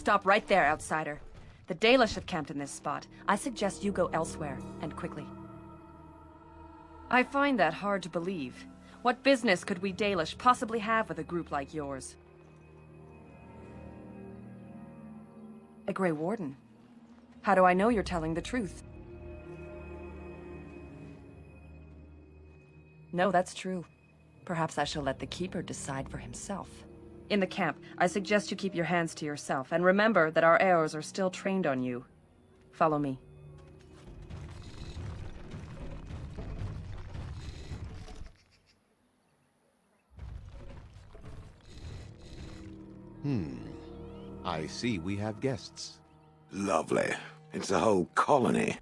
Stop right there, outsider. The Dalish have camped in this spot. I suggest you go elsewhere, and quickly. I find that hard to believe. What business could we Dalish possibly have with a group like yours? A Grey Warden? How do I know you're telling the truth? No, that's true. Perhaps I shall let the Keeper decide for himself. In the camp, I suggest you keep your hands to yourself, and remember that our arrows are still trained on you. Follow me. I see we have guests. Lovely. It's a whole colony.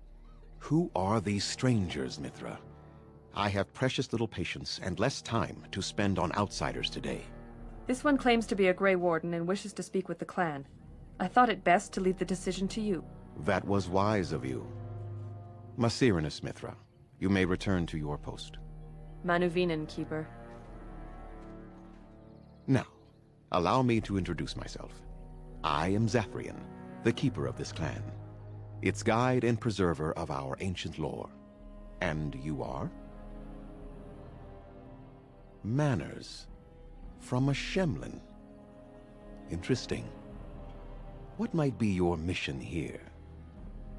Who are these strangers, Mithra? I have precious little patience and less time to spend on outsiders today. This one claims to be a Grey Warden and wishes to speak with the clan. I thought it best to leave the decision to you. That was wise of you. Masirinus, Mithra, you may return to your post. Manuvinen, Keeper. Now, allow me to introduce myself. I am Zathrian, the keeper of this clan, its guide and preserver of our ancient lore. And you are? Manners. From a Shemlin. Interesting. What might be your mission here?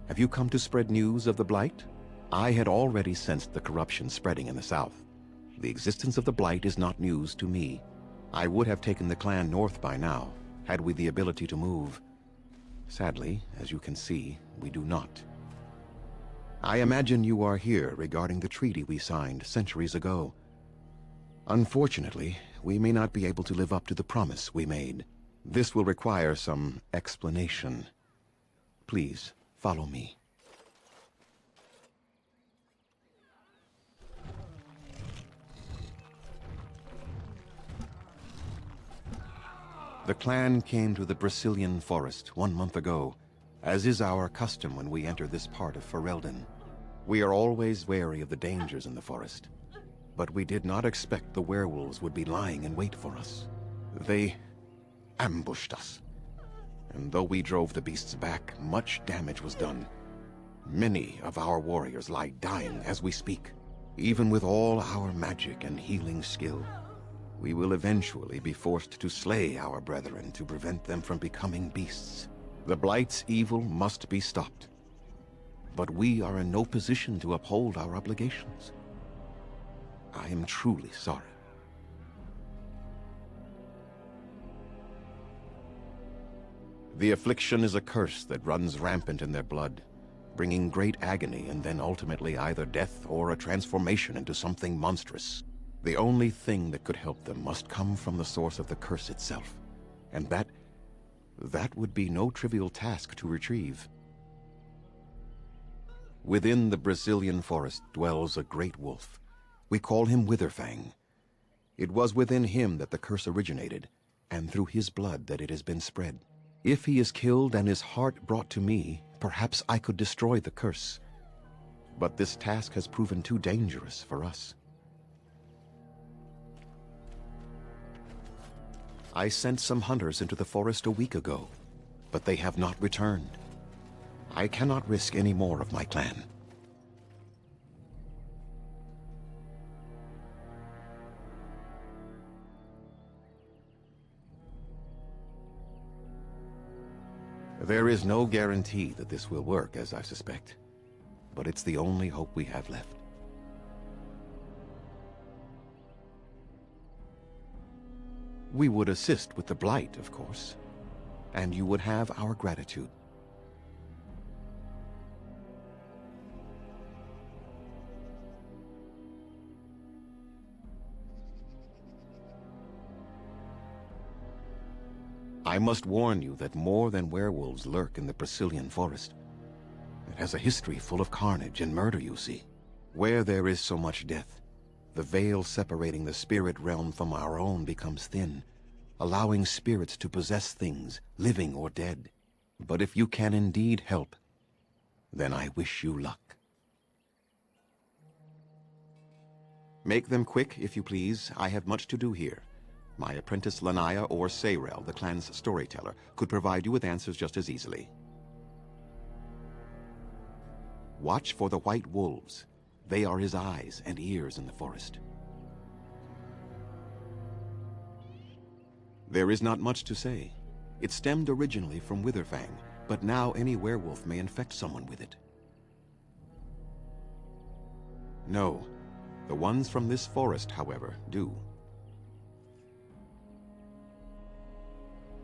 Have you come to spread news of the Blight? I had already sensed the corruption spreading in the south. The existence of the Blight is not news to me. I would have taken the clan north by now, had we the ability to move. Sadly, as you can see, we do not. I imagine you are here regarding the treaty we signed centuries ago. Unfortunately, we may not be able to live up to the promise we made. This will require some explanation. Please, follow me. The clan came to the Brazilian forest 1 month ago, as is our custom when we enter this part of Ferelden. We are always wary of the dangers in the forest, but we did not expect the werewolves would be lying in wait for us. They ambushed us, and though we drove the beasts back, much damage was done. Many of our warriors lie dying as we speak. Even with all our magic and healing skill, we will eventually be forced to slay our brethren to prevent them from becoming beasts. The Blight's evil must be stopped. But we are in no position to uphold our obligations. I am truly sorry. The affliction is a curse that runs rampant in their blood, bringing great agony and then ultimately either death or a transformation into something monstrous. The only thing that could help them must come from the source of the curse itself, and that would be no trivial task to retrieve. Within the Brazilian forest dwells a great wolf. We call him Witherfang. It was within him that the curse originated, and through his blood that it has been spread. If he is killed and his heart brought to me, perhaps I could destroy the curse. But this task has proven too dangerous for us. I sent some hunters into the forest a week ago, but they have not returned. I cannot risk any more of my clan. There is no guarantee that this will work, as I suspect, but it's the only hope we have left. We would assist with the Blight, of course, and you would have our gratitude. I must warn you that more than werewolves lurk in the Brazilian forest. It has a history full of carnage and murder, you see. Where there is so much death, the veil separating the spirit realm from our own becomes thin, allowing spirits to possess things, living or dead. But if you can indeed help, then I wish you luck. Make them quick, if you please. I have much to do here. My apprentice Lanaya or Sayrel, the clan's storyteller, could provide you with answers just as easily. Watch for the white wolves. They are his eyes and ears in the forest. There is not much to say. It stemmed originally from Witherfang, but now any werewolf may infect someone with it. No, the ones from this forest, however, do.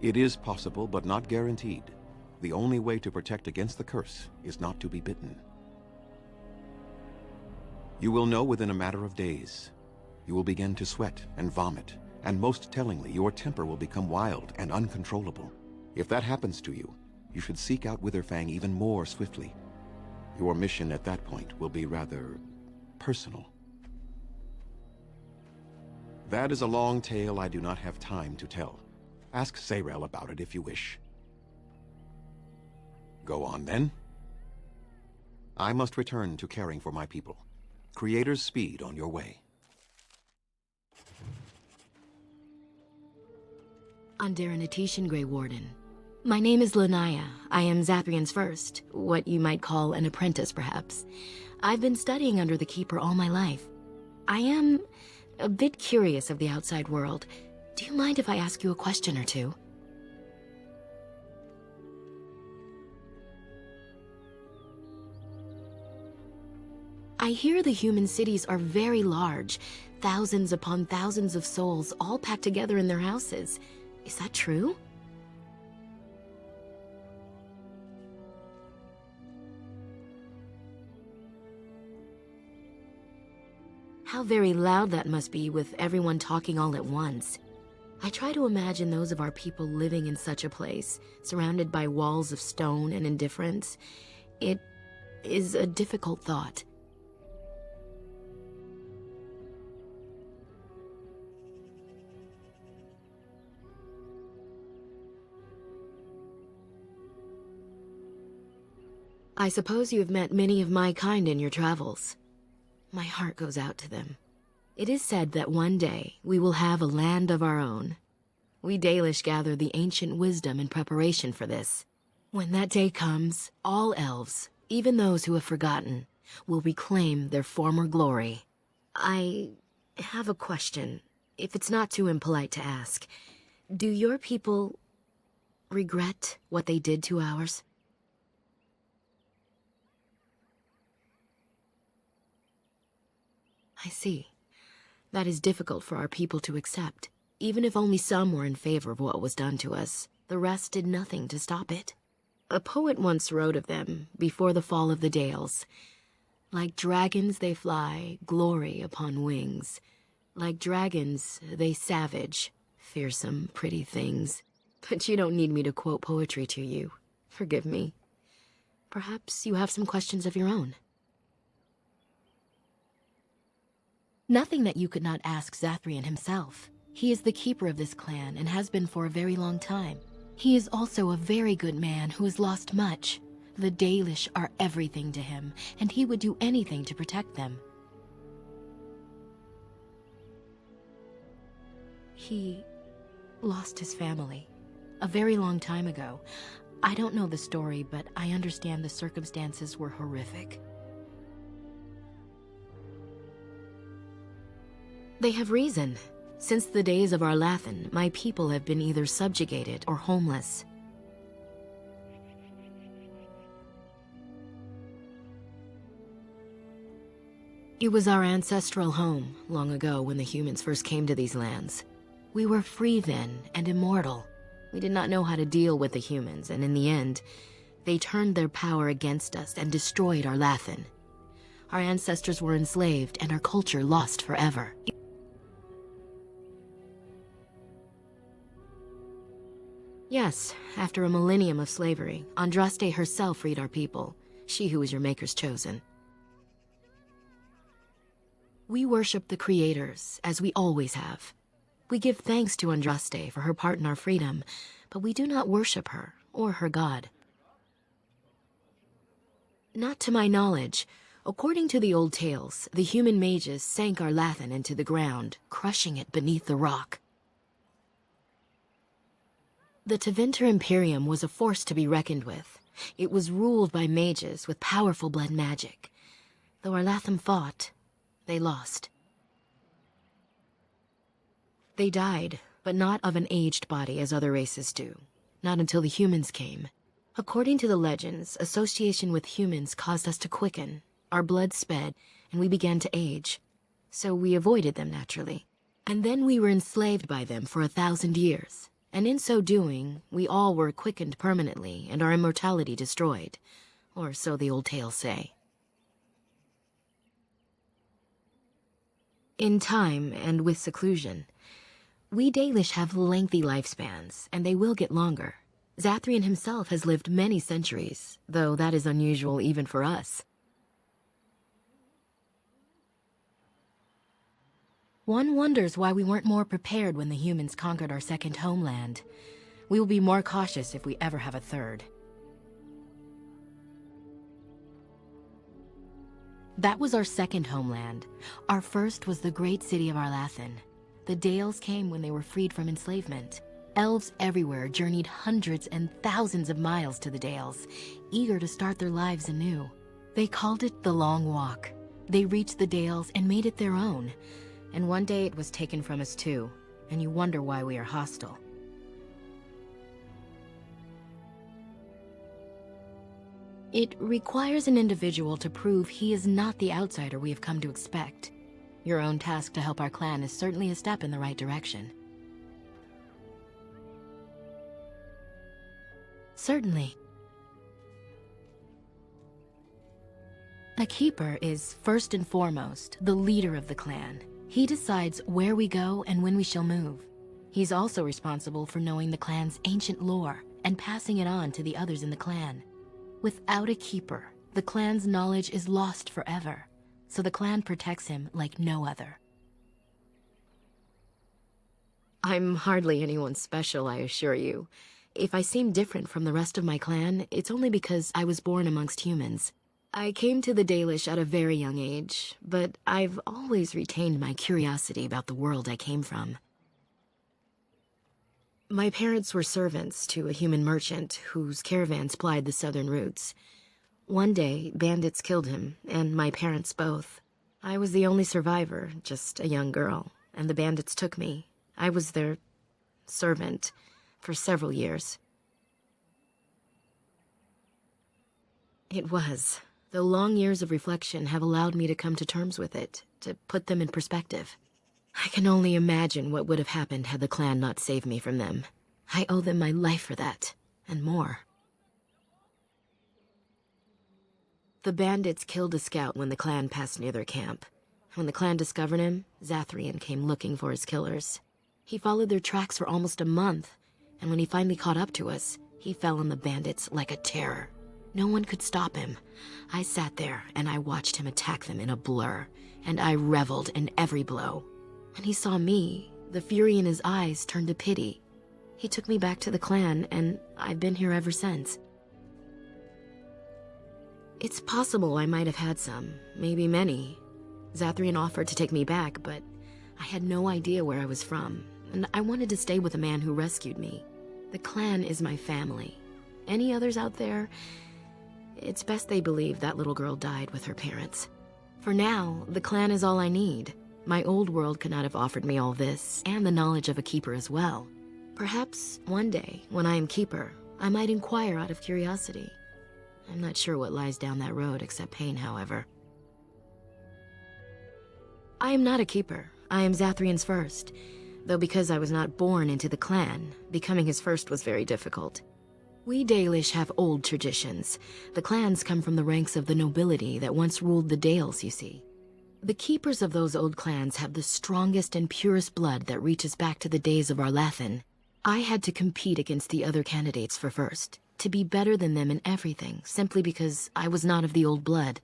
It is possible, but not guaranteed. The only way to protect against the curse is not to be bitten. You will know within a matter of days. You will begin to sweat and vomit, and most tellingly, your temper will become wild and uncontrollable. If that happens to you, you should seek out Witherfang even more swiftly. Your mission at that point will be rather personal. That is a long tale I do not have time to tell. Ask Sayrel about it if you wish. Go on, then. I must return to caring for my people. Creator's speed on your way. Andera Natishan, Grey Warden. My name is Lanaya. I am Zathrian's first, what you might call an apprentice, perhaps. I've been studying under the Keeper all my life. I am a bit curious of the outside world. Do you mind if I ask you a question or two? I hear the human cities are very large, thousands upon thousands of souls all packed together in their houses. Is that true? How very loud that must be with everyone talking all at once. I try to imagine those of our people living in such a place, surrounded by walls of stone and indifference. It is a difficult thought. I suppose you have met many of my kind in your travels. My heart goes out to them. It is said that one day we will have a land of our own. We Dalish gather the ancient wisdom in preparation for this. When that day comes, all elves, even those who have forgotten, will reclaim their former glory. I have a question, if it's not too impolite to ask. Do your people regret what they did to ours? I see. That is difficult for our people to accept. Even if only some were in favor of what was done to us, the rest did nothing to stop it. A poet once wrote of them, before the fall of the Dales. Like dragons they fly, glory upon wings. Like dragons, they savage, fearsome, pretty things. But you don't need me to quote poetry to you. Forgive me. Perhaps you have some questions of your own. Nothing that you could not ask Zathrian himself. He is the keeper of this clan and has been for a very long time. He is also a very good man who has lost much. The Dalish are everything to him, and he would do anything to protect them. He lost his family a very long time ago. I don't know the story, but I understand the circumstances were horrific. They have reason. Since the days of Arlathan, my people have been either subjugated or homeless. It was our ancestral home, long ago when the humans first came to these lands. We were free then and immortal. We did not know how to deal with the humans, and in the end, they turned their power against us and destroyed Arlathan. Our ancestors were enslaved and our culture lost forever. Yes, after a millennium of slavery, Andraste herself freed our people, she who was your maker's chosen. We worship the creators, as we always have. We give thanks to Andraste for her part in our freedom, but we do not worship her or her god. Not to my knowledge. According to the old tales, the human mages sank Arlathan into the ground, crushing it beneath the rock. The Tevinter Imperium was a force to be reckoned with. It was ruled by mages with powerful blood magic. Though our Latham fought, they lost. They died, but not of an aged body as other races do. Not until the humans came. According to the legends, association with humans caused us to quicken. Our blood sped, and we began to age. So we avoided them naturally. And then we were enslaved by them for 1,000 years. And in so doing, we all were quickened permanently and our immortality destroyed. Or so the old tales say. In time, and with seclusion, we Dalish have lengthy lifespans, and they will get longer. Zathrian himself has lived many centuries, though that is unusual even for us. One wonders why we weren't more prepared when the humans conquered our second homeland. We will be more cautious if we ever have a third. That was our second homeland. Our first was the great city of Arlathan. The Dales came when they were freed from enslavement. Elves everywhere journeyed hundreds and thousands of miles to the Dales, eager to start their lives anew. They called it the Long Walk. They reached the Dales and made it their own. And one day it was taken from us too, and you wonder why we are hostile. It requires an individual to prove he is not the outsider we have come to expect. Your own task to help our clan is certainly a step in the right direction. Certainly. A keeper is, first and foremost, the leader of the clan. He decides where we go and when we shall move. He's also responsible for knowing the clan's ancient lore and passing it on to the others in the clan. Without a keeper, the clan's knowledge is lost forever, so the clan protects him like no other. I'm hardly anyone special, I assure you. If I seem different from the rest of my clan, it's only because I was born amongst humans. I came to the Dalish at a very young age, but I've always retained my curiosity about the world I came from. My parents were servants to a human merchant whose caravans plied the southern routes. One day, bandits killed him, and my parents both. I was the only survivor, just a young girl, and the bandits took me. I was their servant for several years. It was. Though long years of reflection have allowed me to come to terms with it, to put them in perspective. I can only imagine what would have happened had the clan not saved me from them. I owe them my life for that, and more. The bandits killed a scout when the clan passed near their camp. When the clan discovered him, Zathrian came looking for his killers. He followed their tracks for almost a month, and when he finally caught up to us, he fell on the bandits like a terror. No one could stop him. I sat there and I watched him attack them in a blur, and I reveled in every blow. When he saw me, the fury in his eyes turned to pity. He took me back to the clan, and I've been here ever since. It's possible I might have had some, maybe many. Zathrian offered to take me back, but I had no idea where I was from, and I wanted to stay with the man who rescued me. The clan is my family. Any others out there? It's best they believe that little girl died with her parents. For now, the clan is all I need. My old world could not have offered me all this, and the knowledge of a keeper as well. Perhaps one day, when I am keeper, I might inquire out of curiosity. I'm not sure what lies down that road except pain, however. I am not a keeper. I am Zathrian's first. Though because I was not born into the clan, becoming his first was very difficult. We Dalish have old traditions. The clans come from the ranks of the nobility that once ruled the Dales, you see. The keepers of those old clans have the strongest and purest blood that reaches back to the days of Arlathan. I had to compete against the other candidates for first, to be better than them in everything, simply because I was not of the old blood.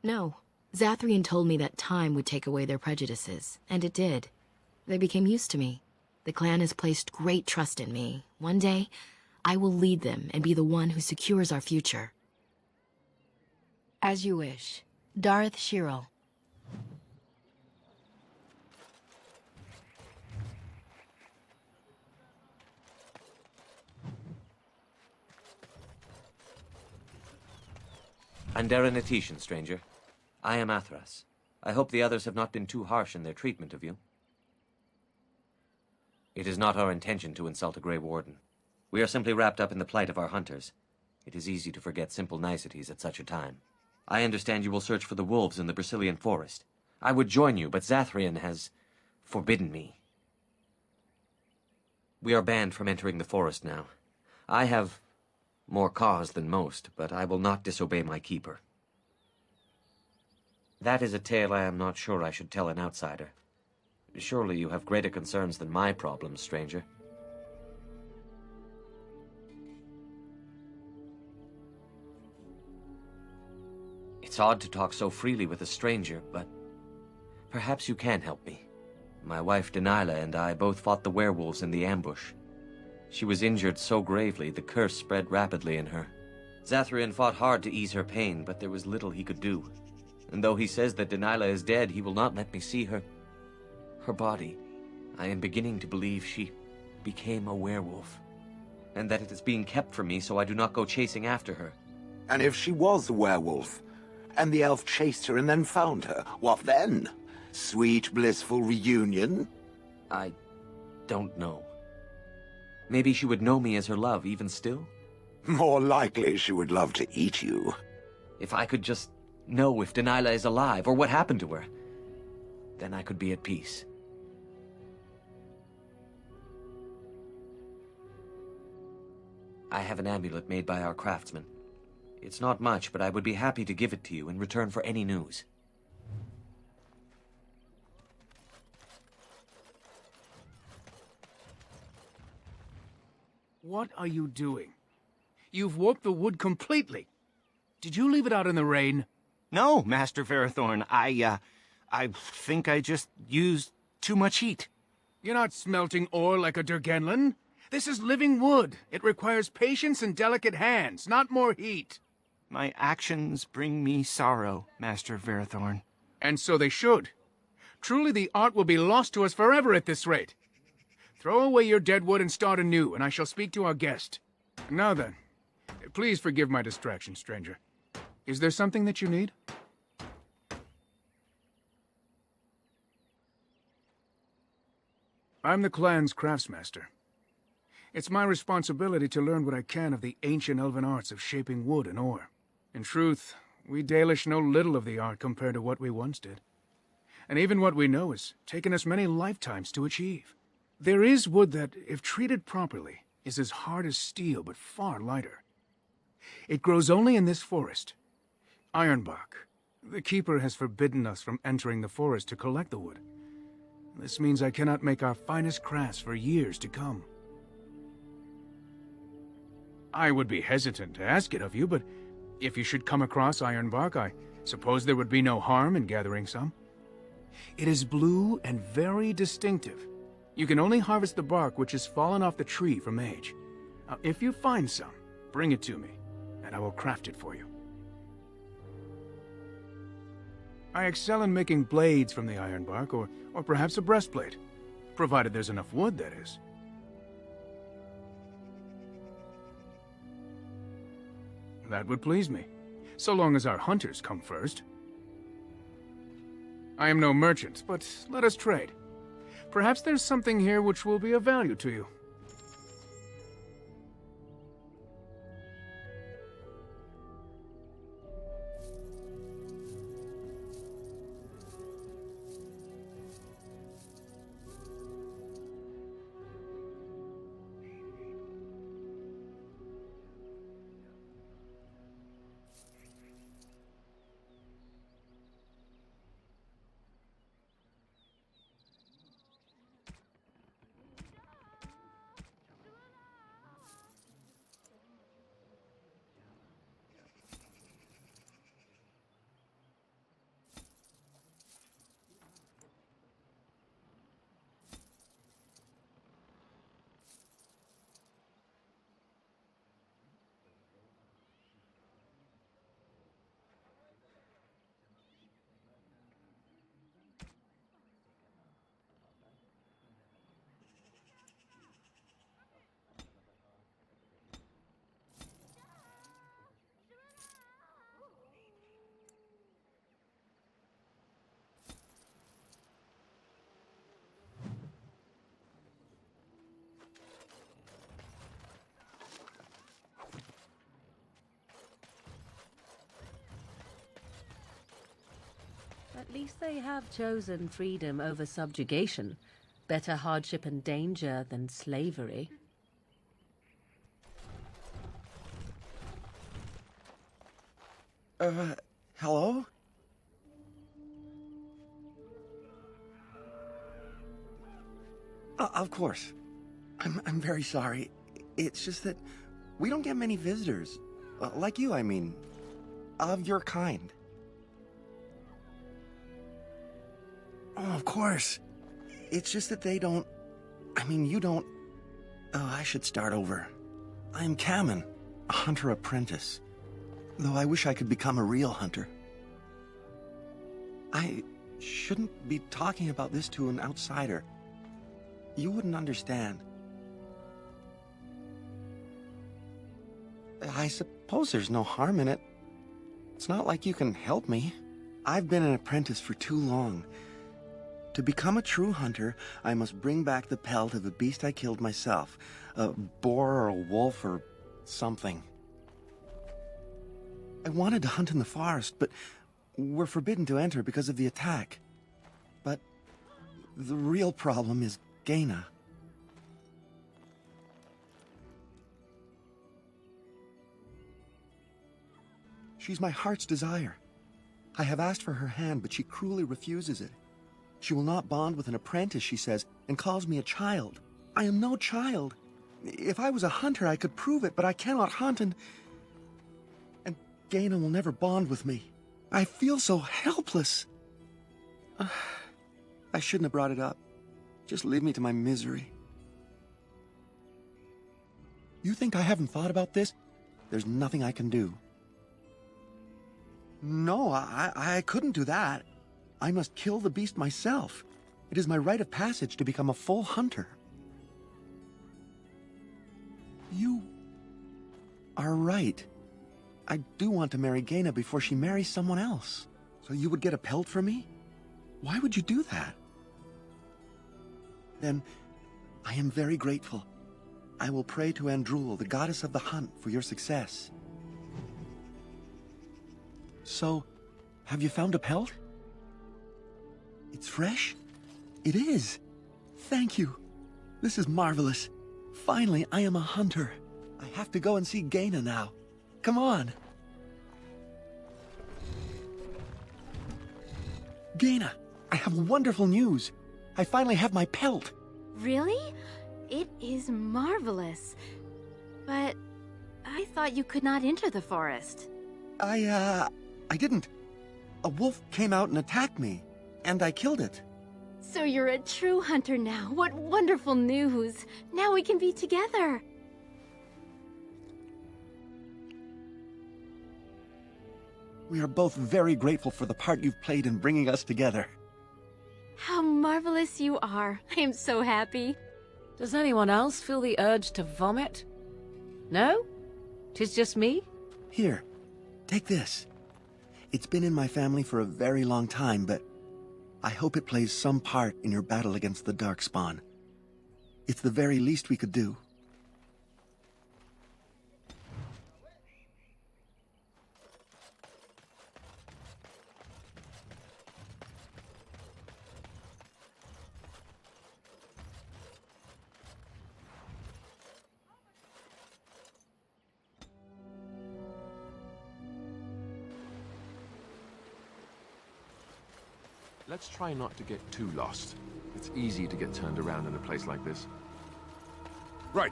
No, Zathrian told me that time would take away their prejudices, and it did. They became used to me. The clan has placed great trust in me. One day, I will lead them and be the one who secures our future. As you wish. Dareth Shirel. Andaranatishn, stranger. I am Athras. I hope the others have not been too harsh in their treatment of you. It is not our intention to insult a Grey Warden. We are simply wrapped up in the plight of our hunters. It is easy to forget simple niceties at such a time. I understand you will search for the wolves in the Brazilian forest. I would join you, but Zathrian has forbidden me. We are banned from entering the forest now. I have more cause than most, but I will not disobey my keeper. That is a tale I am not sure I should tell an outsider. Surely you have greater concerns than my problems, stranger. It's odd to talk so freely with a stranger, but perhaps you can help me. My wife Dalish and I both fought the werewolves in the ambush. She was injured so gravely, the curse spread rapidly in her. Zathrian fought hard to ease her pain, but there was little he could do. And though he says that Dalish is dead, he will not let me see her body. I am beginning to believe she became a werewolf, and that it is being kept from me so I do not go chasing after her. And if she was a werewolf, and the elf chased her and then found her, what then? Sweet, blissful reunion? I don't know. Maybe she would know me as her love, even still? More likely she would love to eat you. If I could just know if Dalish is alive, or what happened to her, then I could be at peace. I have an amulet made by our craftsman. It's not much, but I would be happy to give it to you in return for any news. What are you doing? You've warped the wood completely. Did you leave it out in the rain? No, Master Verathorn. I think I just used too much heat. You're not smelting ore like a Durgenlin. This is living wood. It requires patience and delicate hands, not more heat. My actions bring me sorrow, Master Verathorn. And so they should. Truly the art will be lost to us forever at this rate. Throw away your dead wood and start anew, and I shall speak to our guest. Now then, please forgive my distraction, stranger. Is there something that you need? I'm the clan's craftsmaster. It's my responsibility to learn what I can of the ancient elven arts of shaping wood and ore. In truth, we Dalish know little of the art compared to what we once did. And even what we know has taken us many lifetimes to achieve. There is wood that, if treated properly, is as hard as steel but far lighter. It grows only in this forest. Ironbark. The keeper has forbidden us from entering the forest to collect the wood. This means I cannot make our finest crafts for years to come. I would be hesitant to ask it of you, but if you should come across ironbark, I suppose there would be no harm in gathering some. It is blue and very distinctive. You can only harvest the bark which has fallen off the tree from age. Now, if you find some, bring it to me, and I will craft it for you. I excel in making blades from the ironbark, or perhaps a breastplate, provided there's enough wood, that is. That would please me, so long as our hunters come first. I am no merchant, but let us trade. Perhaps there's something here which will be of value to you. At least they have chosen freedom over subjugation. Better hardship and danger than slavery. Hello? Of course. I'm very sorry. It's just that we don't get many visitors. Like you, I mean. Of your kind. Oh, of course. It's just that they don't... I mean, you don't... Oh, I should start over. I'm Kamen, a hunter apprentice. Though I wish I could become a real hunter. I shouldn't be talking about this to an outsider. You wouldn't understand. I suppose there's no harm in it. It's not like you can help me. I've been an apprentice for too long. To become a true hunter, I must bring back the pelt of a beast I killed myself. A boar or a wolf or something. I wanted to hunt in the forest, but we're forbidden to enter because of the attack. But the real problem is Gaina. She's my heart's desire. I have asked for her hand, but she cruelly refuses it. She will not bond with an apprentice, she says, and calls me a child. I am no child. If I was a hunter, I could prove it, but I cannot hunt, and Gaina will never bond with me. I feel so helpless. I shouldn't have brought it up. Just leave me to my misery. You think I haven't thought about this? There's nothing I can do. No, I couldn't do that. I must kill the beast myself. It is my rite of passage to become a full hunter. You are right. I do want to marry Gaina before she marries someone else. So you would get a pelt for me? Why would you do that? Then, I am very grateful. I will pray to Andrul, the goddess of the hunt, for your success. So, have you found a pelt? It's fresh? It is. Thank you. This is marvelous. Finally, I am a hunter. I have to go and see Gaina now. Come on. Gaina, I have wonderful news. I finally have my pelt. Really? It is marvelous. But I thought you could not enter the forest. I didn't. A wolf came out and attacked me, and I killed it. So you're a true hunter now. What wonderful news. Now we can be together. We are both very grateful for the part you've played in bringing us together. How marvelous you are. I am so happy. Does anyone else feel the urge to vomit? No? 'Tis just me? Here, take this. It's been in my family for a very long time, but I hope it plays some part in your battle against the Darkspawn. It's the very least we could do. Let's try not to get too lost. It's easy to get turned around in a place like this. Right.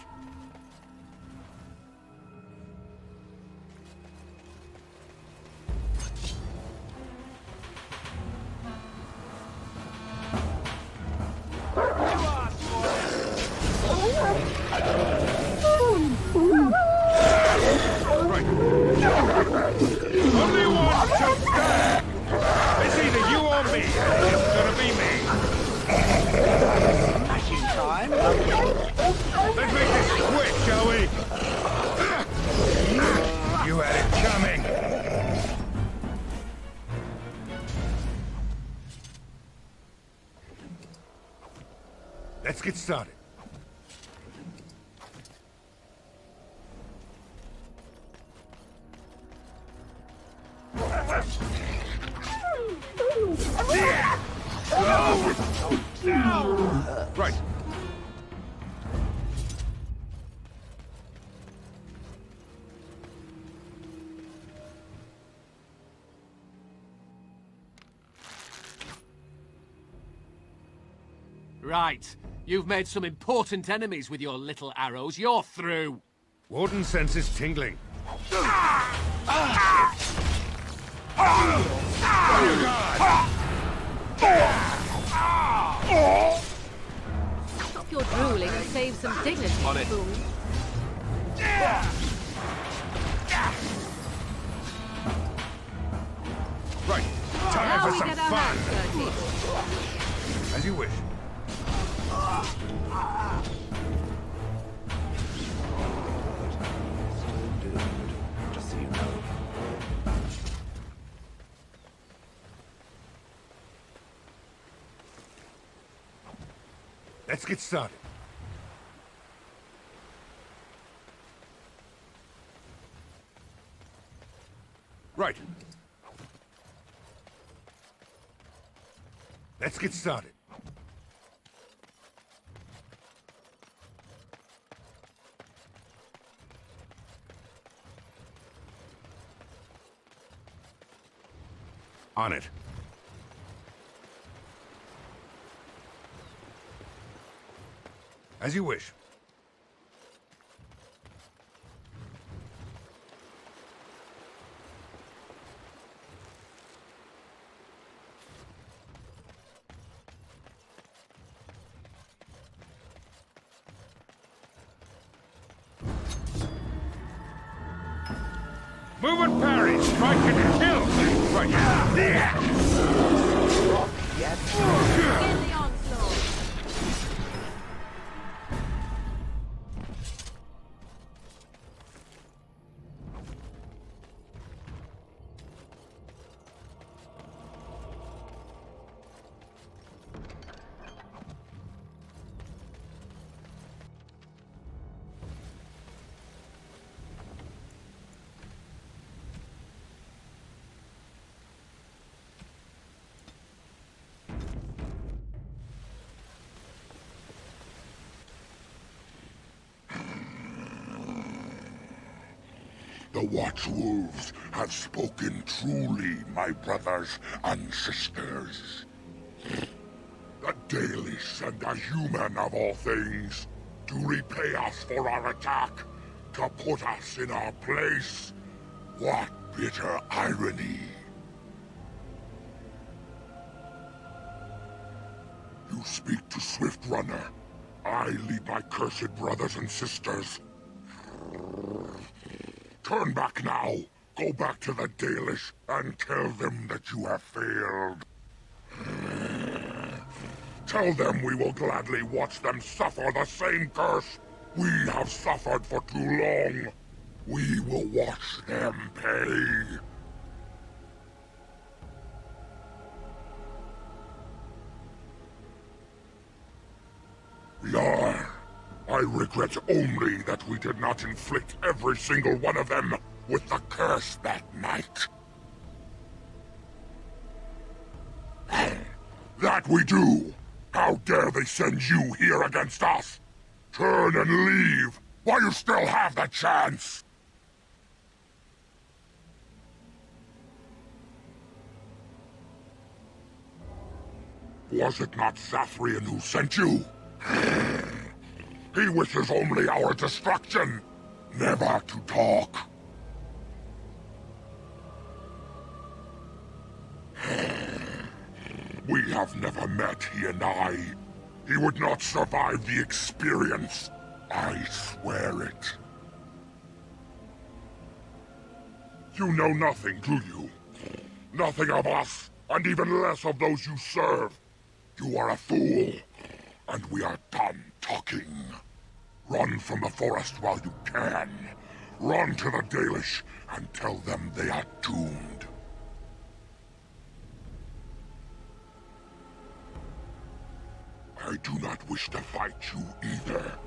Only one to stand! It's either you or me. It's gonna be me. Smashing time. Let's make this quick, shall we? You had it coming. Let's get started. Right. Right. You've made some important enemies with your little arrows. You're through. Warden senses tingling. Stop your drooling and save some dignity, On it. fool. Right. Time Now for we some get our fun. hands dirty. As you wish. Just so you know. Let's get started. Right. Let's get started. On it. As you wish. Move and parry, strike and kill! Right, yeah! Begin the onslaught. The Watchwolves have spoken truly, my brothers and sisters. The Dalish and the human of all things, to repay us for our attack, to put us in our place. What bitter irony. You speak to Swift Runner. I lead my cursed brothers and sisters. Turn back now. Go back to the Dalish and tell them that you have failed. Tell them we will gladly watch them suffer the same curse we have suffered for too long. We will watch them pay. Yar. I regret only that we did not inflict every single one of them with the curse that night. That we do! How dare they send you here against us? Turn and leave, while you still have the chance! Was it not Zathrian who sent you? He wishes only our destruction, never to talk. We have never met, he and I. He would not survive the experience. I swear it. You know nothing, do you? Nothing of us, and even less of those you serve. You are a fool, and we are done talking. Run from the forest while you can. Run to the Dalish and tell them they are doomed. I do not wish to fight you either,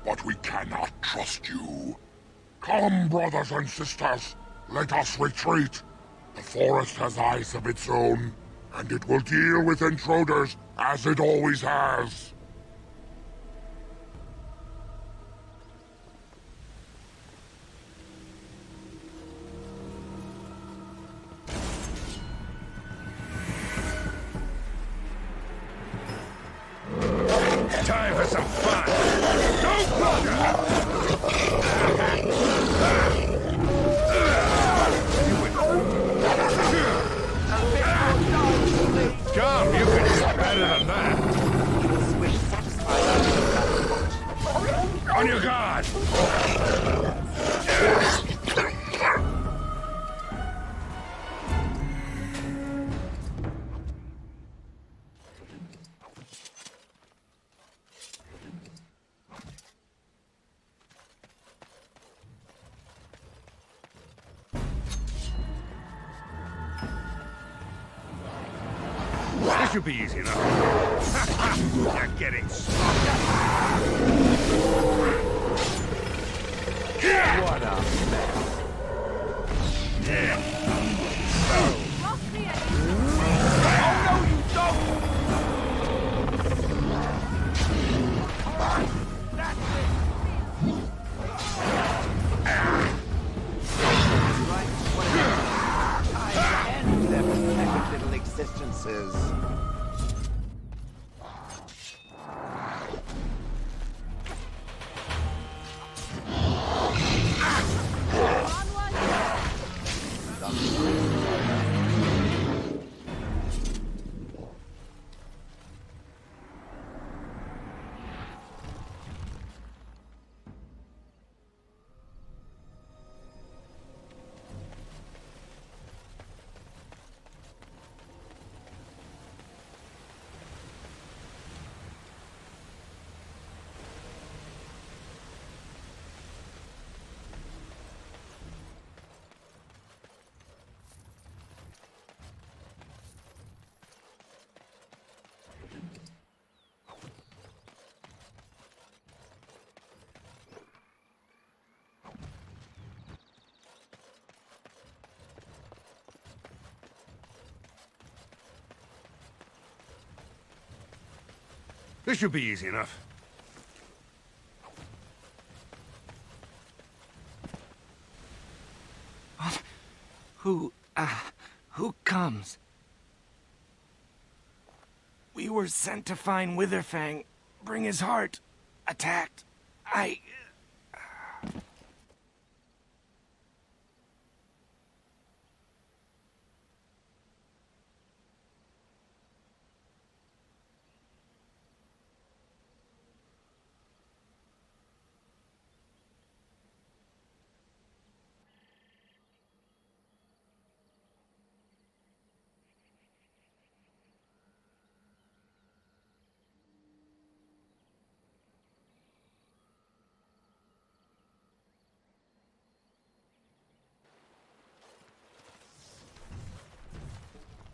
but we cannot trust you. Come, brothers and sisters, let us retreat. The forest has eyes of its own. and it will deal with intruders as it always has. Time for some fun! Don't bother! Come, you can do better than that! On your guard! This should be easy enough. You're getting stronger. What a mess. Yeah. Oh no, you don't! End their pathetic little existences. This should be easy enough. What? Who comes? We were sent to find Witherfang, bring his heart. Attacked.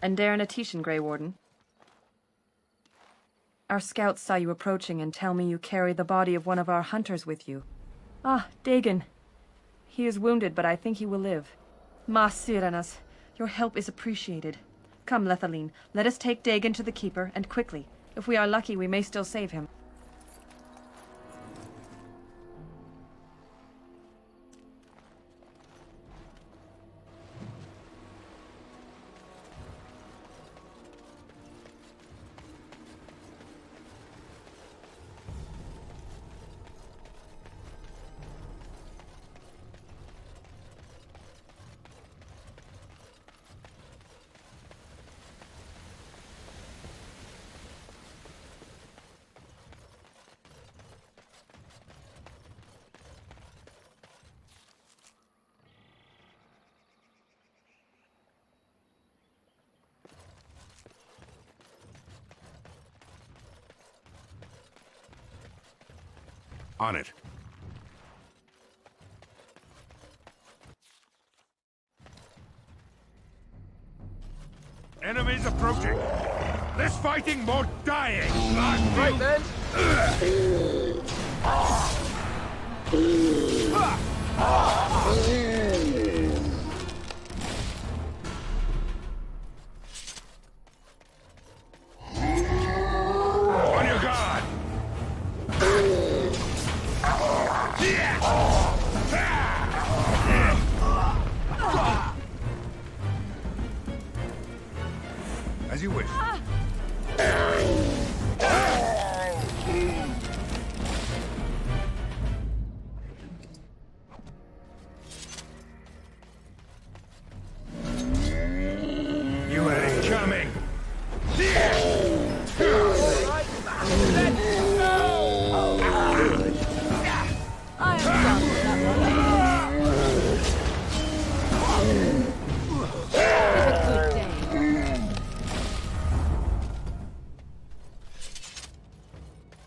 And Darren Atishan, Grey Warden. Our scouts saw you approaching and tell me you carry the body of one of our hunters with you. Ah, Dagon. He is wounded, but I think he will live. Ma Siranas, your help is appreciated. Come, Lethaline, let us take Dagon to the Keeper, and quickly. If we are lucky, we may still save him. On it. Enemies approaching. Less fighting, more dying. Right then.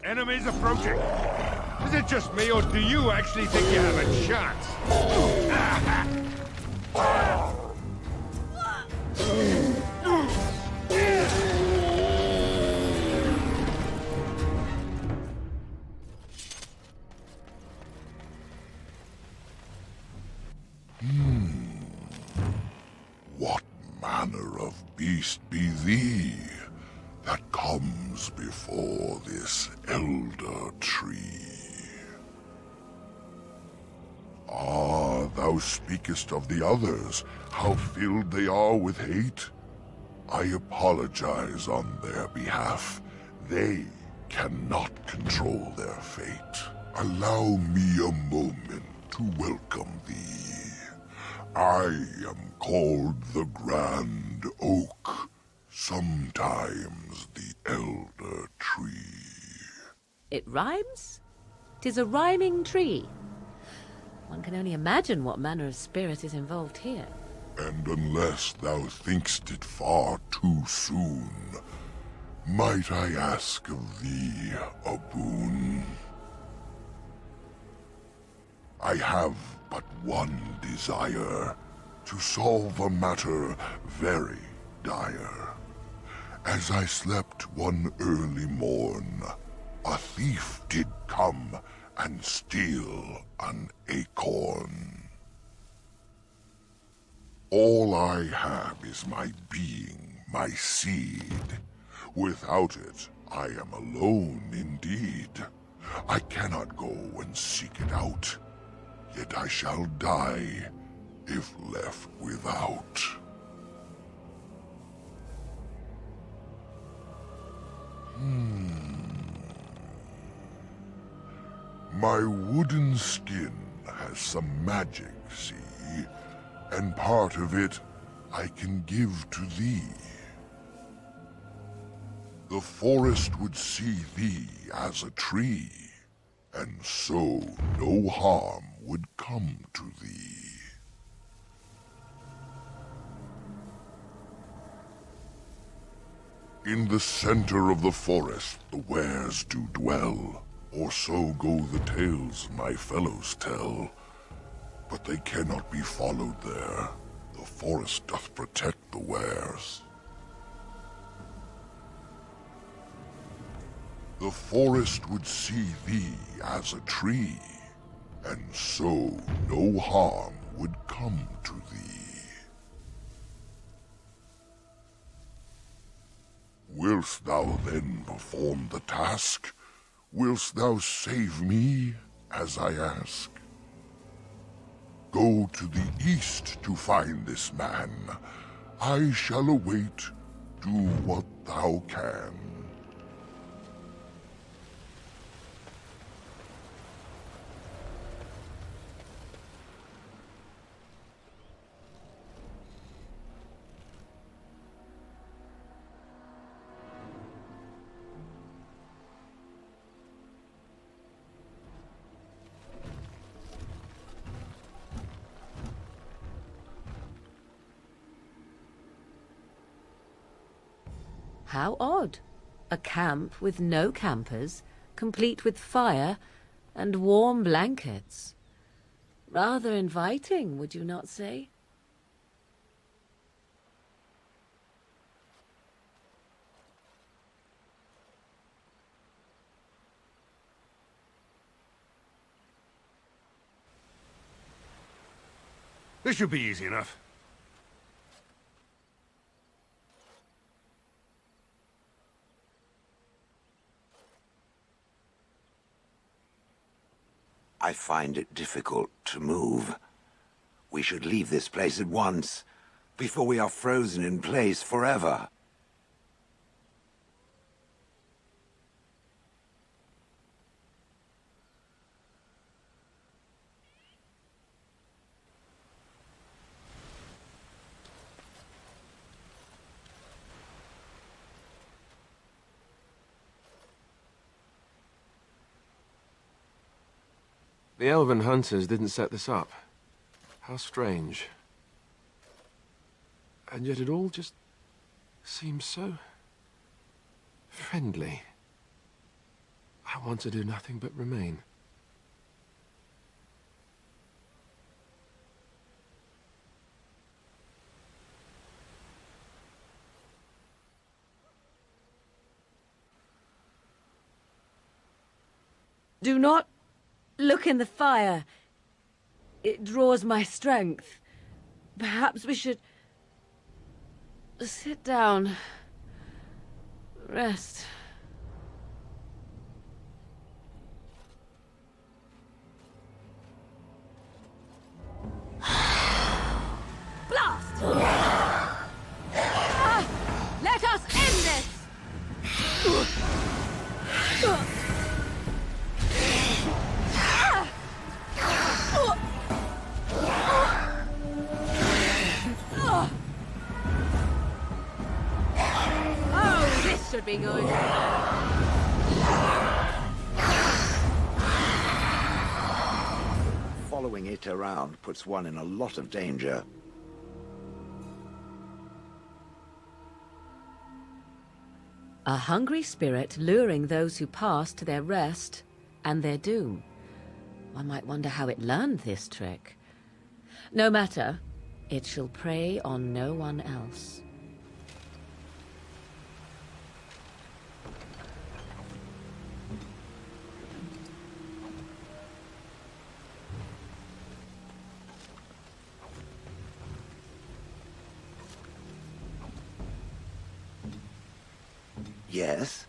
Enemies approaching. Is it just me, or do you actually think you have a chance? What manner of beast be thee that comes before this elder tree? Ah, thou speakest of the others, how filled they are with hate? I apologize on their behalf. They cannot control their fate. Allow me a moment to welcome thee. I am called the Grand Oak, sometimes the Elder Tree. It rhymes? 'Tis a rhyming tree. One can only imagine what manner of spirit is involved here. And unless thou thinkst it far too soon, might I ask of thee a boon? I have but one desire, to solve a matter very dire. As I slept one early morn, a thief did come and steal an acorn. All I have is my being, my seed. Without it, I am alone indeed. I cannot go and seek it out, yet I shall die if left without. My wooden skin has some magic, see? And part of it I can give to thee. The forest would see thee as a tree, and so no harm would come to thee. In the center of the forest the wares do dwell, or so go the tales my fellows tell. But they cannot be followed there. The forest doth protect the wares. The forest would see thee as a tree, and so no harm would come to thee. Wilt thou then perform the task? Wilt thou save me, as I ask? Go to the east to find this man. I shall await. Do what thou can. How odd. A camp with no campers, complete with fire and warm blankets. Rather inviting, would you not say? This should be easy enough. I find it difficult to move. We should leave this place at once, before we are frozen in place forever. The elven hunters didn't set this up. How strange. And yet it all just seems so friendly. I want to do nothing but remain. Do not look in the fire. It draws my strength. Perhaps we should sit down. Rest. Blast! Let us end this! Oh, this should be good. Following it around puts one in a lot of danger. A hungry spirit luring those who pass to their rest and their doom. One might wonder how it learned this trick. No matter, it shall prey on no one else. Yes?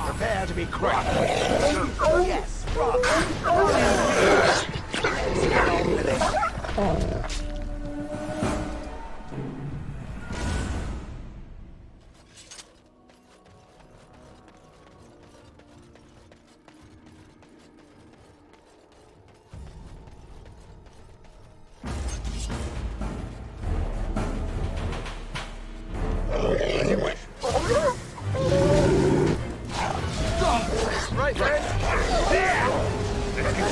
Prepare to be crushed. Yes, Let's get on with it. Right then. Let's get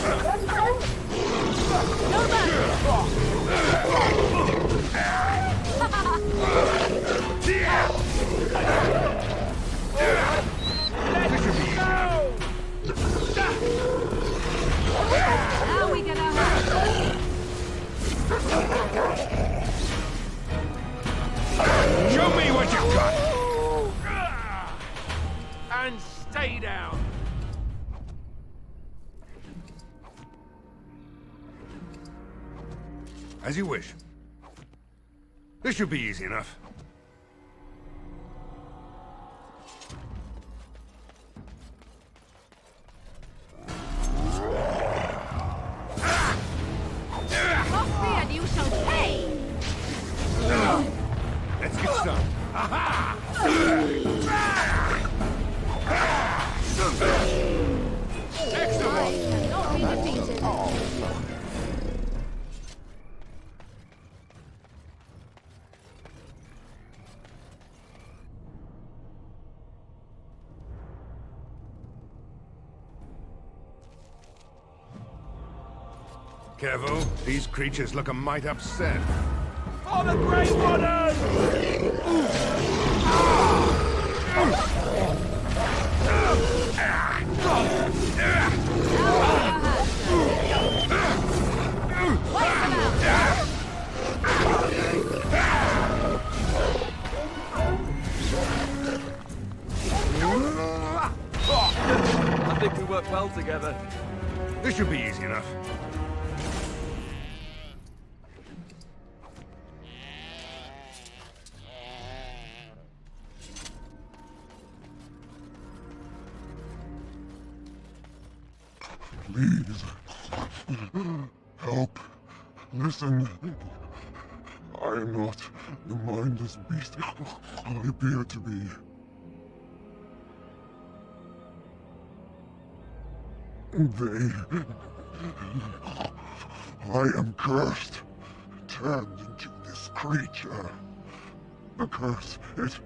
Now we get our Show me what you got! And stay down! As you wish. This should be easy enough. Cross me and you shall pay! Let's get some. Aha! Excellent! Cannot be defeated. Careful, these creatures look a mite upset. For the Grey Waters! I think we work well together. This should be easy enough. Please. Help. Listen. I am not the mindless beast I appear to be. I am cursed, turned into this creature. The curse, it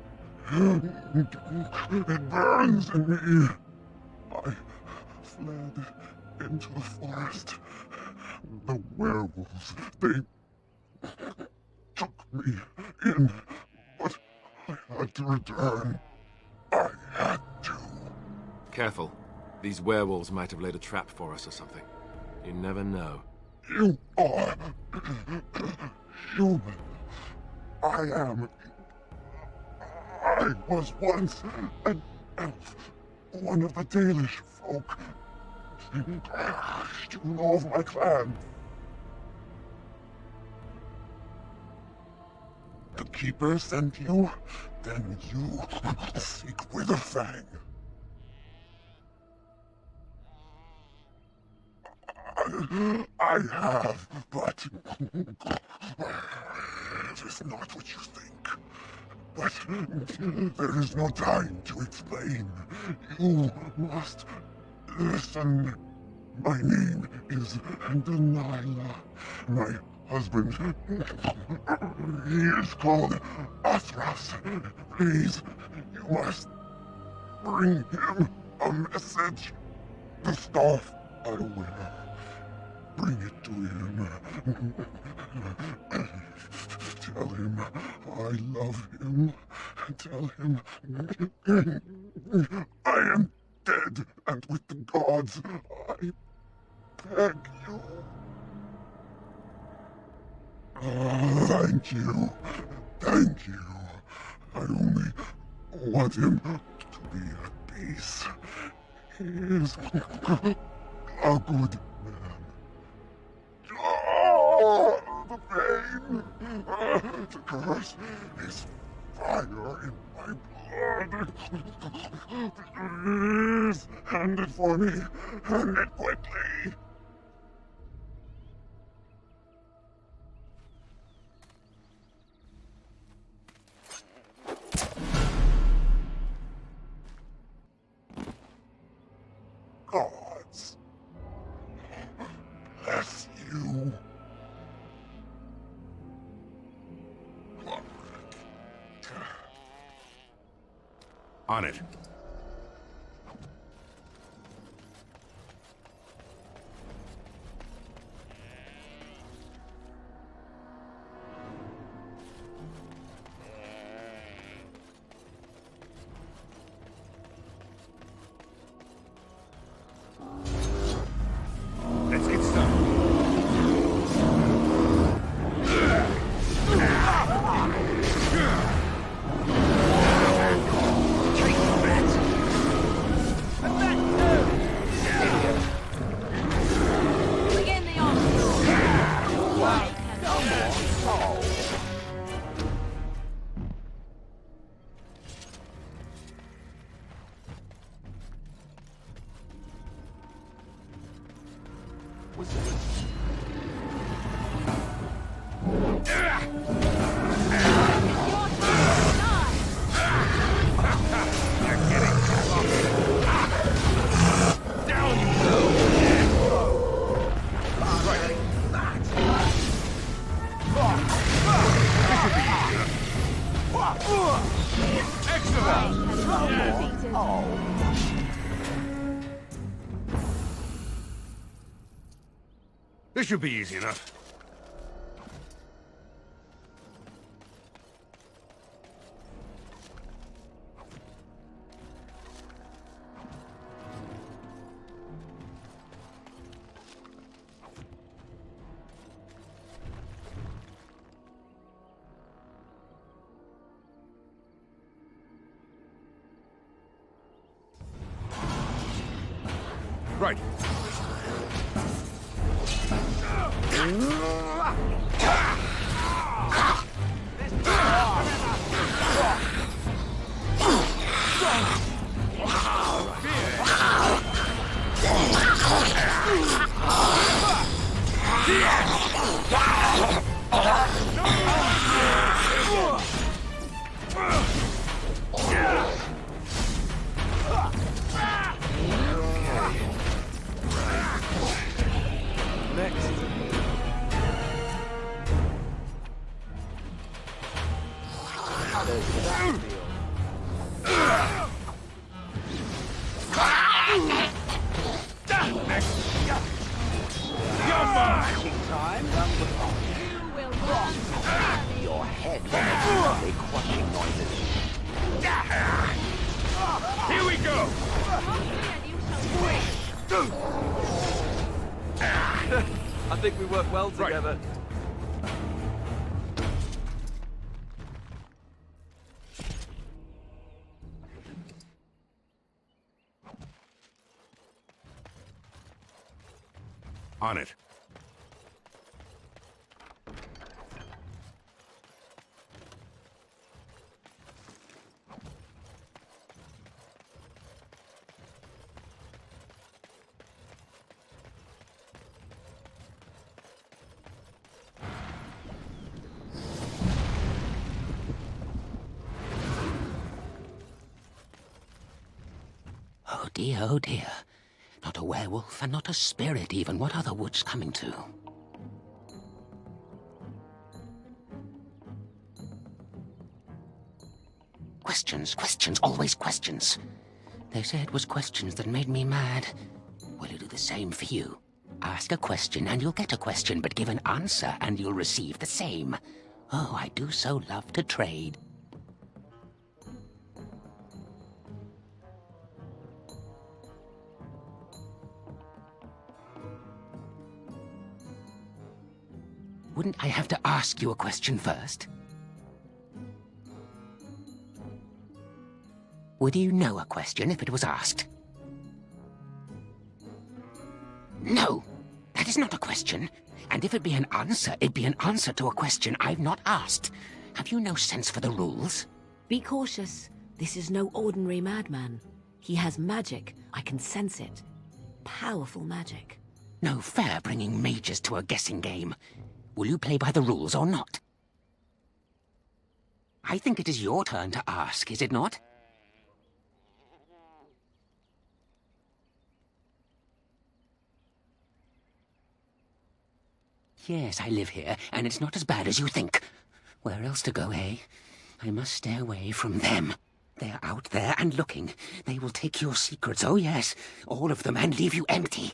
burns in me. I fled into the forest. The werewolves, they took me in, but I had to return. I had to. Careful. These werewolves might have laid a trap for us or something. You never know. You are human. I was once an elf, one of the Dalish folk. You know of my clan. The Keeper sent you? Then you seek Witherfang. I have, but it is not what you think. But there is no time to explain. You must listen. My name is Dalilah. My husband, he is called Athras. Please, you must bring him a message. The staff I wear. Bring it to him. Tell him I love him. Tell him I am dead, and with the gods, I beg you. Thank you. Thank you. I only want him to be at peace. He is a good man. Oh, the pain! The curse is fire in my blood. Please, hand it for me. Hand it quickly. Gods, bless you. On it. Let's get started. This should be easy enough. Right. You're mine! Time, you will rot. Your head will make lovely crushing noises. Here we go! I think we work well together. On it. Oh dear, oh dear. Not a werewolf, and not a spirit even. What are the woods coming to? Questions, questions, always questions. They say it was questions that made me mad. Will you do the same for you? Ask a question and you'll get a question, but give an answer and you'll receive the same. Oh, I do so love to trade. Wouldn't I have to ask you a question first? Would you know a question if it was asked? No, that is not a question. And if it be an answer, it'd be an answer to a question I've not asked. Have you no sense for the rules? Be cautious. This is no ordinary madman. He has magic. I can sense it. Powerful magic. No fair bringing mages to a guessing game. Will you play by the rules or not? I think it is your turn to ask, is it not? Yes, I live here, and it's not as bad as you think. Where else to go, eh? I must stay away from them. They're out there and looking. They will take your secrets, oh yes, all of them, and leave you empty.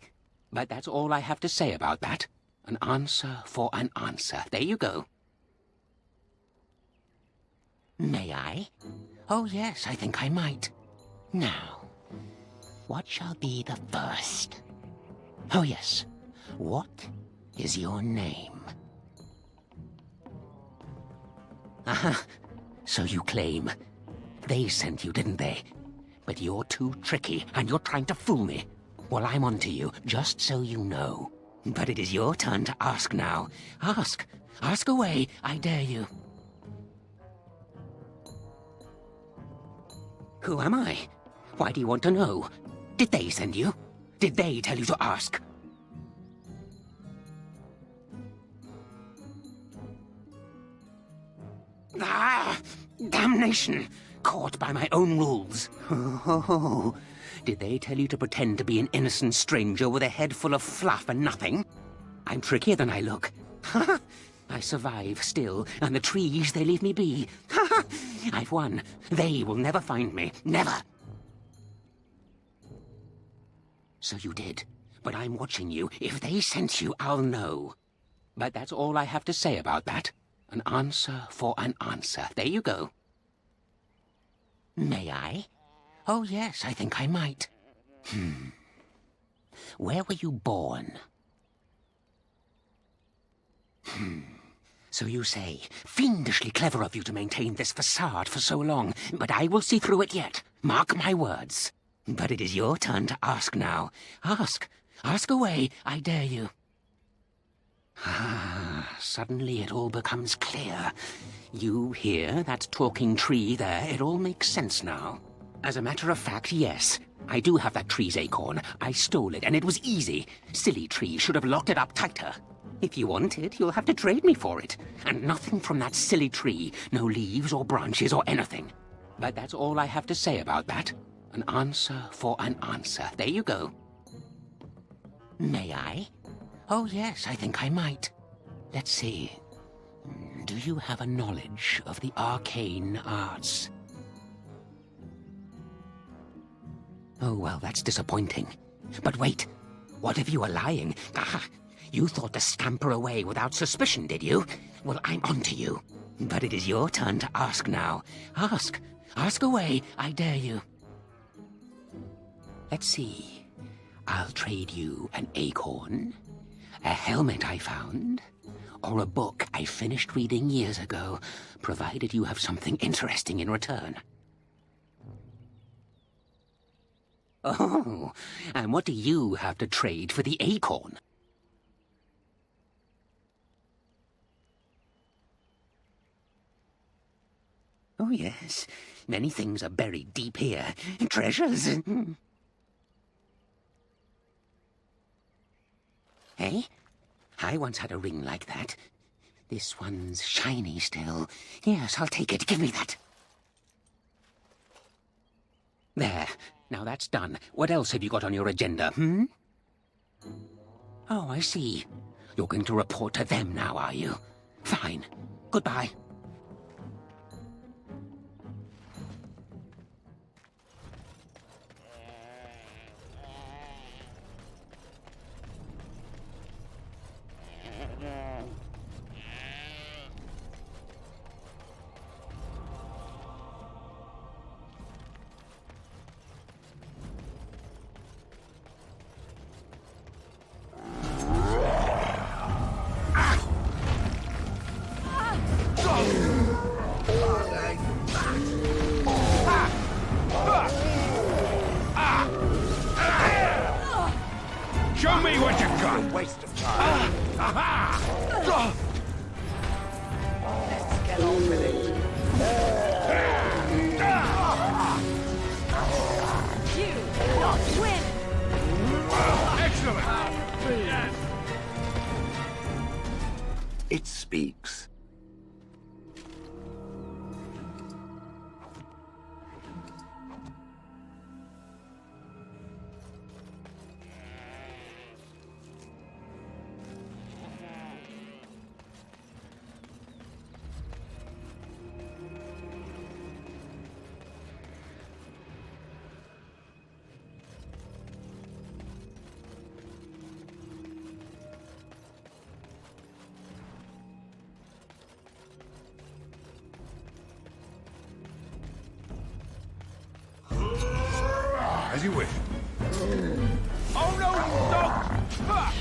But that's all I have to say about that. An answer for an answer. There you go. May I? Oh yes, I think I might. Now, what shall be the first? Oh yes, what is your name? Aha, so you claim. They sent you, didn't they? But you're too tricky, and you're trying to fool me. Well, I'm on to you, just so you know. But it is your turn to ask now. Ask. Ask away, I dare you. Who am I? Why do you want to know? Did they send you? Did they tell you to ask? Ah! Damnation! Caught by my own rules. Oh, did they tell you to pretend to be an innocent stranger with a head full of fluff and nothing? I'm trickier than I look. I survive still, and the trees, they leave me be. I've won. They will never find me. Never. So you did. But I'm watching you. If they sent you, I'll know. But that's all I have to say about that. An answer for an answer. There you go. May I? Oh, yes, I think I might. Where were you born? So you say. Fiendishly clever of you to maintain this facade for so long, but I will see through it yet. Mark my words. But it is your turn to ask now. Ask. Ask away, I dare you. Ah, suddenly it all becomes clear. You here, that talking tree there, it all makes sense now. As a matter of fact, yes. I do have that tree's acorn. I stole it, and it was easy. Silly tree should have locked it up tighter. If you want it, you'll have to trade me for it. And nothing from that silly tree. No leaves or branches or anything. But that's all I have to say about that. An answer for an answer. There you go. May I? Oh, yes, I think I might. Let's see. Do you have a knowledge of the arcane arts? Oh, well, that's disappointing. But wait, what if you were lying? Aha! You thought to scamper away without suspicion, did you? Well, I'm onto you. But it is your turn to ask now. Ask. Ask away, I dare you. Let's see. I'll trade you an acorn, a helmet I found, or a book I finished reading years ago, provided you have something interesting in return. Oh, and what do you have to trade for the acorn? Oh, yes. Many things are buried deep here. Treasures. Hey? I once had a ring like that. This one's shiny still. Yes, I'll take it. Give me that. There. Now that's done. What else have you got on your agenda, hmm? Oh, I see. You're going to report to them now, are you? Fine. Goodbye. Show me what you got! A waste of time. Aha! Let's get on with it. You win! Excellent! Yes. It speaks. As you wish. Oh no, stop!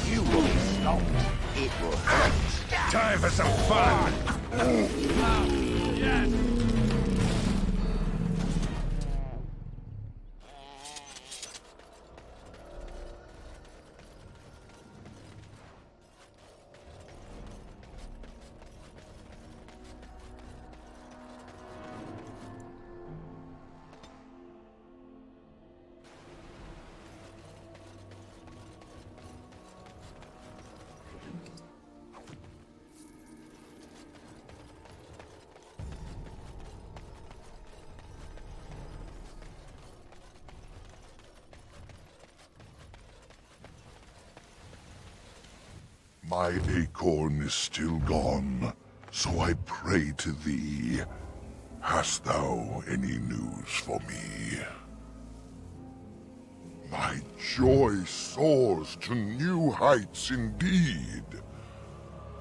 You will be stopped. It will hurt. Time for some fun! Yes! My acorn is still gone, so I pray to thee. Hast thou any news for me? My joy soars to new heights indeed.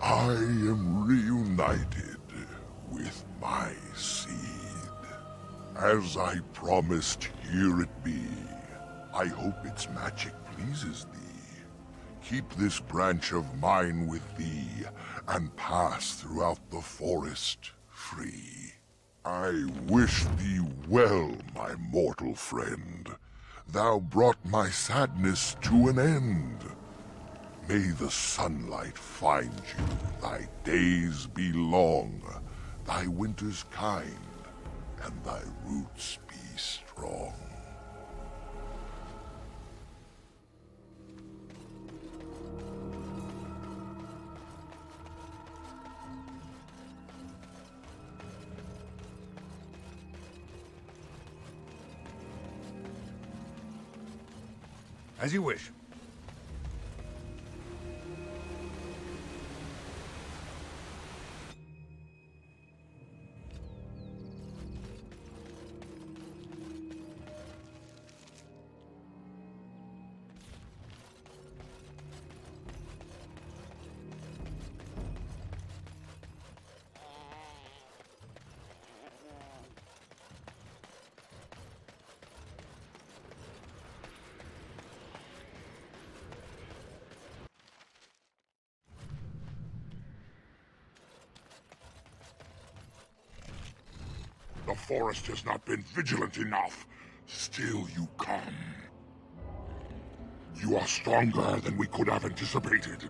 I am reunited with my seed. As I promised, here it be. I hope its magic pleases thee. Keep this branch of mine with thee, and pass throughout the forest free. I wish thee well, my mortal friend. Thou brought my sadness to an end. May the sunlight find you, thy days be long, thy winters kind, and thy roots be strong. As you wish. forest has not been vigilant enough. Still you come. You are stronger than we could have anticipated.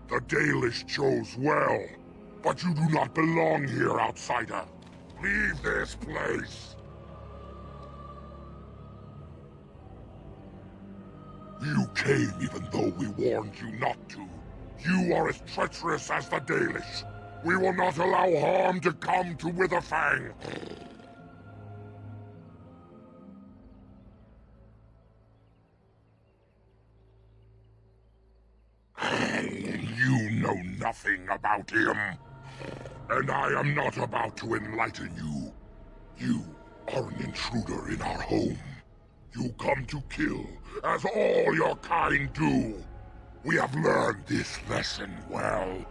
The Dalish chose well, but you do not belong here, outsider. Leave this place. You came even though we warned you not to. You are as treacherous as the Dalish. We will not allow harm to come to Witherfang. You know nothing about him. And I am not about to enlighten you. You are an intruder in our home. You come to kill, as all your kind do. We have learned this lesson well.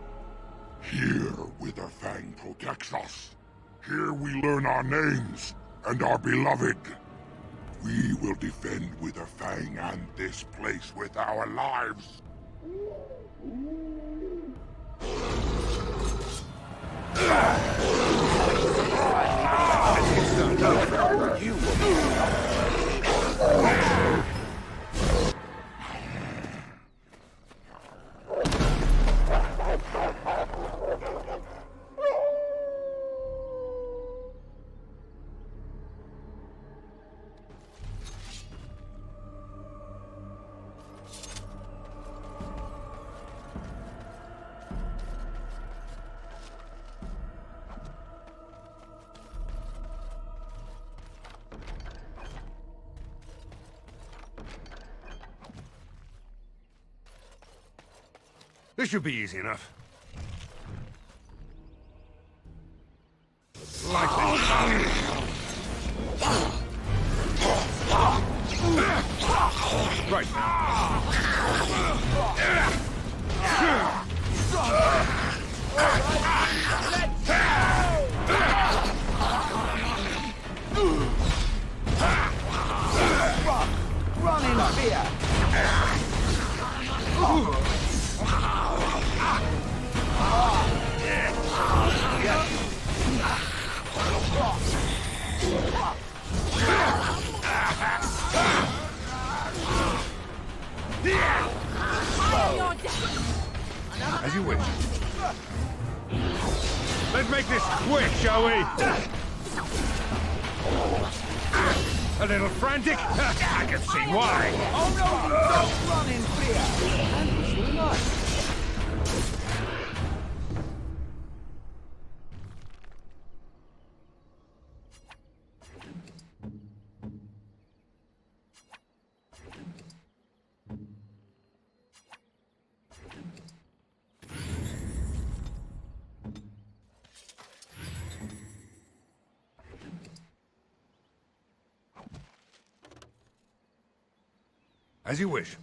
Here, Witherfang protects us. Here we learn our names and are beloved. We will defend Witherfang and this place with our lives. You will This should be easy enough. Like this. Right. Run in fear. As you wish. Let's make this quick, shall we? A little frantic? I can see why. Oh no, don't run in fear. Ambush will not. As you wish.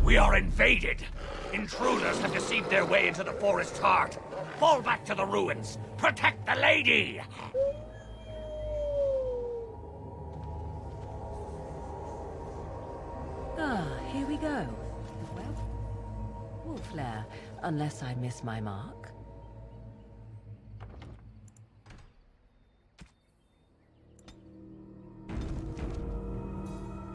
We are invaded! Intruders have deceived their way into the forest's heart. Fall back to the ruins! Protect the lady! Ah, here we go. Well, Wolflair, unless I miss my mark.